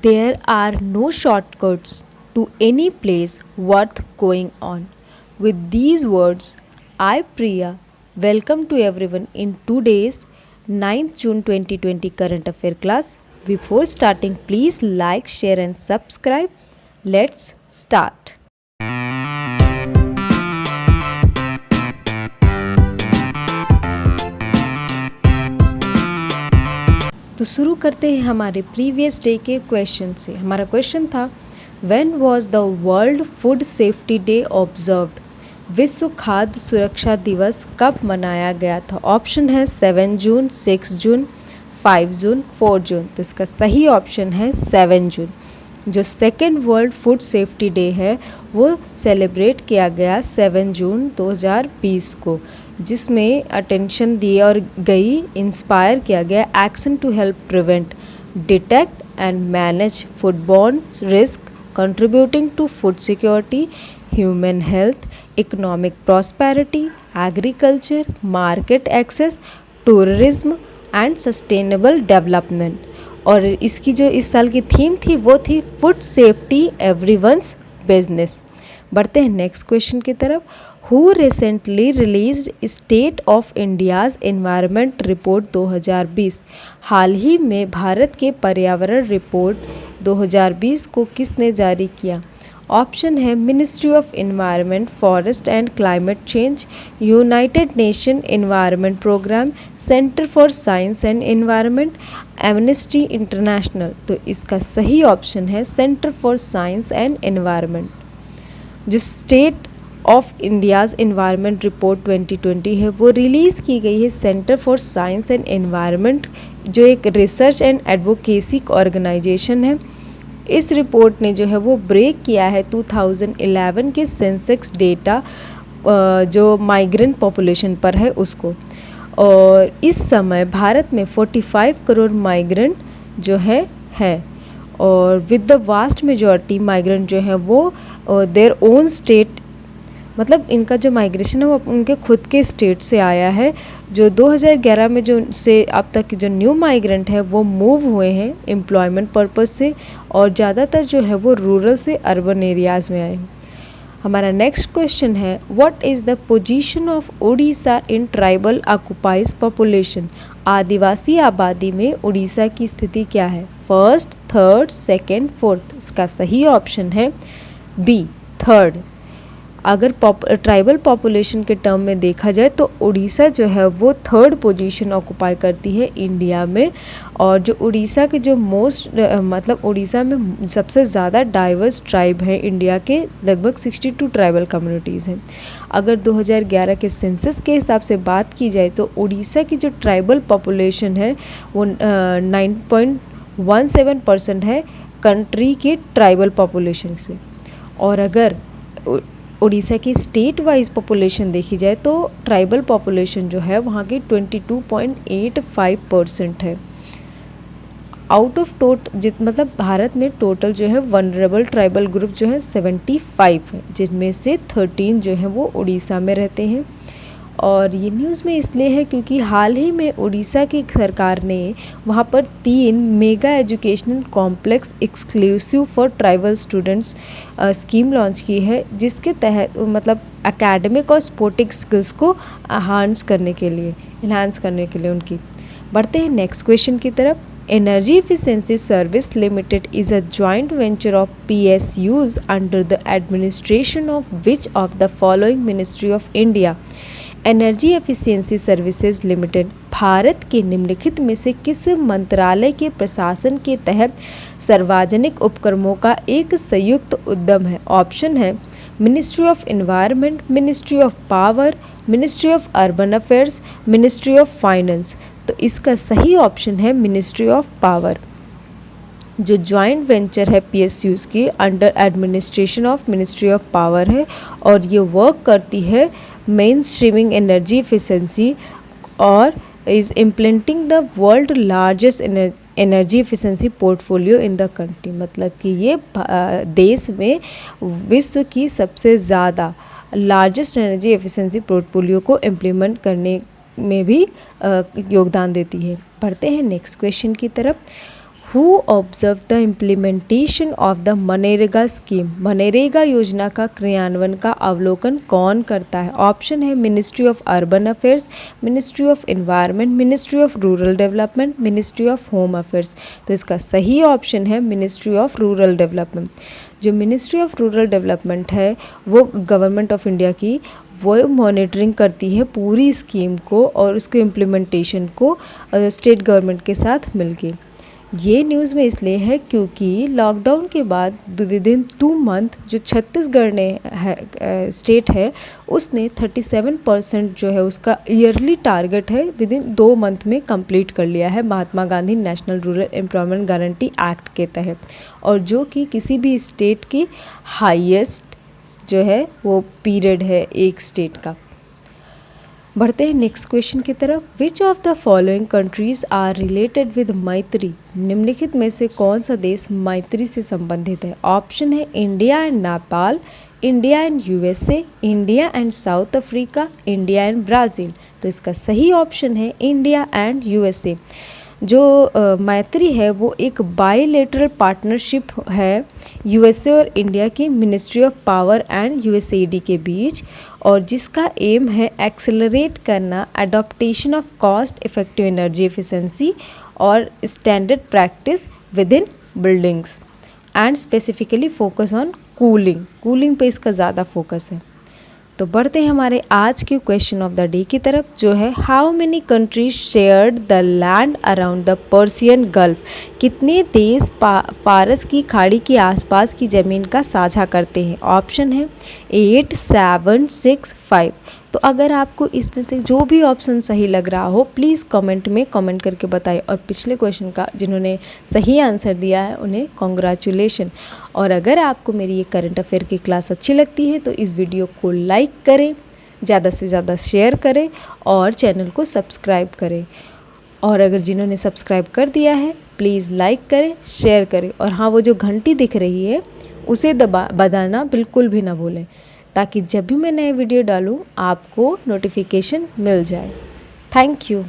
There are no shortcuts to any place worth going on. With these words, I, Priya, welcome to everyone in today's 9th June 2020 current affair class. Before starting, please like, share, and subscribe. Let's start. तो शुरू करते हैं हमारे previous day के question से। हमारा question था, when was the world food safety day observed? विश्व खाद्य सुरक्षा दिवस कब मनाया गया था? ऑप्शन है 7 जून, 6 जून, 5 जून, 4 जून। तो इसका सही ऑप्शन है 7 जून। जो second world food safety day है वो सेलिब्रेट किया गया 7 जून 2020 को, जिसमें अटेंशन दी और गई इंस्पायर किया गया action to help prevent, detect and manage foodborne risk contributing to food security, human health, economic prosperity, agriculture, market access, tourism and sustainable development. और इसकी जो इस साल की थीम थी वो थी फूड सेफ्टी एवरीवन्स बिजनेस। बढ़ते हैं नेक्स्ट क्वेश्चन की तरफ। Who recently released state of India's environment report 2020? हाल ही में भारत के पर्यावरण रिपोर्ट 2020 को किसने जारी किया? ऑप्शन है ministry of environment, forest and climate change, United Nation environment programme, centre for science and environment, Amnesty International. तो इसका सही ऑप्शन है centre for science and environment. जो state of India's environment report 2020 है वो रिलीज़ की गई है centre for science and environment, जो एक रिसर्च एंड एडवोकेसी ऑर्गेनाइजेशन है। इस रिपोर्ट ने जो है वो ब्रेक किया है 2011 के सेंसेक्स डेटा जो माइग्रेंट पॉपुलेशन पर है उसको। और इस समय भारत में 45 करोड़ माइग्रेंट जो है और with the vast majority migrant जो है वो देयर ओन स्टेट, मतलब इनका जो माइग्रेशन है वो उनके खुद के स्टेट से आया है। जो 2011 में जो से अब तक के जो न्यू माइग्रेंट है वो मूव हुए हैं एम्प्लॉयमेंट पर्पस से, और ज़्यादातर जो है वो रूरल से अर्बन एरियाज़ में आए हैं। हमारा नेक्स्ट क्वेश्चन है, what is the position of Orissa in tribal occupies population? आदिवासी आबादी में उड़ीसा की स्थिति क्या है? First, third, second, fourth. इसका सही ऑप्शन है बी, थर्ड। अगर ट्राइबल पॉपुलेशन के टर्म में देखा जाए तो उड़ीसा जो है वो थर्ड पोजीशन ऑक्युपाई करती है इंडिया में। और जो उड़ीसा के जो मतलब उड़ीसा में सबसे ज़्यादा डाइवर्स ट्राइब है इंडिया के, लगभग 62 ट्राइबल कम्युनिटीज़ हैं। अगर 2011 के सेंसस के हिसाब से बात की जाए तो उड़ीसा की जो ट्राइबल पॉपुलेशन है वो 9.17% है कंट्री के ट्राइबल पॉपुलेशन से। और अगर उड़ीसा की स्टेट वाइज पॉपुलेशन देखी जाए तो ट्राइबल पॉपुलेशन जो है वहाँ की 22.85% है। आउट ऑफ मतलब भारत में टोटल जो है वनरेबल ट्राइबल ग्रुप जो है 75 है, जिनमें से 13 जो है वो उड़ीसा में रहते हैं। और ये न्यूज़ में इसलिए है क्योंकि हाल ही में उड़ीसा की सरकार ने वहाँ पर 3 mega educational complex exclusive for tribal students scheme launch की है, जिसके तहत मतलब एकेडमिक और स्पोर्टिंग स्किल्स को एनहांस करने के लिए उनकी। बढ़ते हैं नेक्स्ट क्वेश्चन की तरफ। Energy efficiency service limited is a joint venture of PSUs under the administration of which of the following ministry of India? Energy efficiency services limited Bharat के निम्नलिखित में से किस मंत्रालय के प्रशासन के तहत सार्वजनिक उपक्रमों का एक संयुक्त उद्यम है? ऑप्शन है ministry of environment, ministry of power, ministry of urban affairs, ministry of finance. तो इसका सही ऑप्शन है मिनिस्ट्री ऑफ पावर। जो जॉइंट वेंचर है PSUs की under administration of ministry of power है, और ये वर्क करती है मेन स्ट्रीमिंग एनर्जी एफिशिएंसी और is implementing the world largest energy efficiency portfolio in the country. मतलब कि ये देश में विश्व की सबसे ज़्यादा लार्जेस्ट एनर्जी एफिशिएंसी पोर्टफोलियो को इम्प्लीमेंट करने में भी योगदान देती है। पढ़ते हैं नेक्स्ट क्वेश्चन की तरफ। Who observe the implementation of the MNREGA scheme. MNREGA योजना का क्रियान्वयन का अवलोकन कौन करता है? ऑप्शन है ministry of urban affairs, ministry of environment, ministry of rural development, ministry of home affairs. तो इसका सही ऑप्शन है मिनिस्ट्री ऑफ रूरल डेवलपमेंट। जो मिनिस्ट्री ऑफ रूरल डेवलपमेंट है वो गवर्नमेंट ऑफ इंडिया की वो मॉनिटरिंग करती है पूरी स्कीम को और उसके इम्प्लीमेंटेशन को स्टेट गवर्नमेंट के साथ मिलके। ये न्यूज़ में इसलिए है क्योंकि लॉकडाउन के बाद विदिन 2 मंथ जो छत्तीसगढ़ ने स्टेट है उसने 37% जो है उसका ईयरली टारगेट है विदिन 2 मंथ में कंप्लीट कर लिया है Mahatma Gandhi national rural employment guarantee act के तहत, और जो कि किसी भी स्टेट की हाईएस्ट जो है वो पीरियड है एक स्टेट का। बढ़ते हैं नेक्स्ट क्वेश्चन की तरफ। Which of the following countries are related with Maitri. निम्नलिखित में से कौन सा देश मैत्री से संबंधित है? ऑप्शन है India and Nepal, India and USA, India and south Africa, India and Brazil. तो इसका सही ऑप्शन है इंडिया एंड यूएसए। जो मैत्री है वो एक बायलैटरल पार्टनरशिप है यूएसए और इंडिया की ministry of power and USAID के बीच, और जिसका एम है एक्सेलरेट करना adoption of cost effective energy efficiency और standard practice within buildings and specifically focus on cooling पे इसका ज़्यादा फोकस है। तो बढ़ते हैं हमारे आज के क्वेश्चन ऑफ द डे की तरफ, जो है how many countries shared the land around the Persian gulf. कितने देश फारस की खाड़ी के आसपास की ज़मीन का साझा करते हैं? ऑप्शन है 8, 7, 6, 5। तो अगर आपको इसमें से जो भी ऑप्शन सही लग रहा हो प्लीज़ कमेंट में कमेंट करके बताइए, और पिछले क्वेश्चन का जिन्होंने सही आंसर दिया है उन्हें कॉन्ग्रेचुलेशन। और अगर आपको मेरी ये करंट अफेयर की क्लास अच्छी लगती है तो इस वीडियो को लाइक करें, ज़्यादा से ज़्यादा शेयर करें और चैनल को सब्सक्राइब करें। और अगर जिन्होंने सब्सक्राइब कर दिया है प्लीज़ लाइक करें, शेयर करें, और हाँ वो जो घंटी दिख रही है उसे दबाना बिल्कुल भी ना भूलें, ताकि जब भी मैं नए वीडियो डालूँ आपको नोटिफिकेशन मिल जाए। Thank you.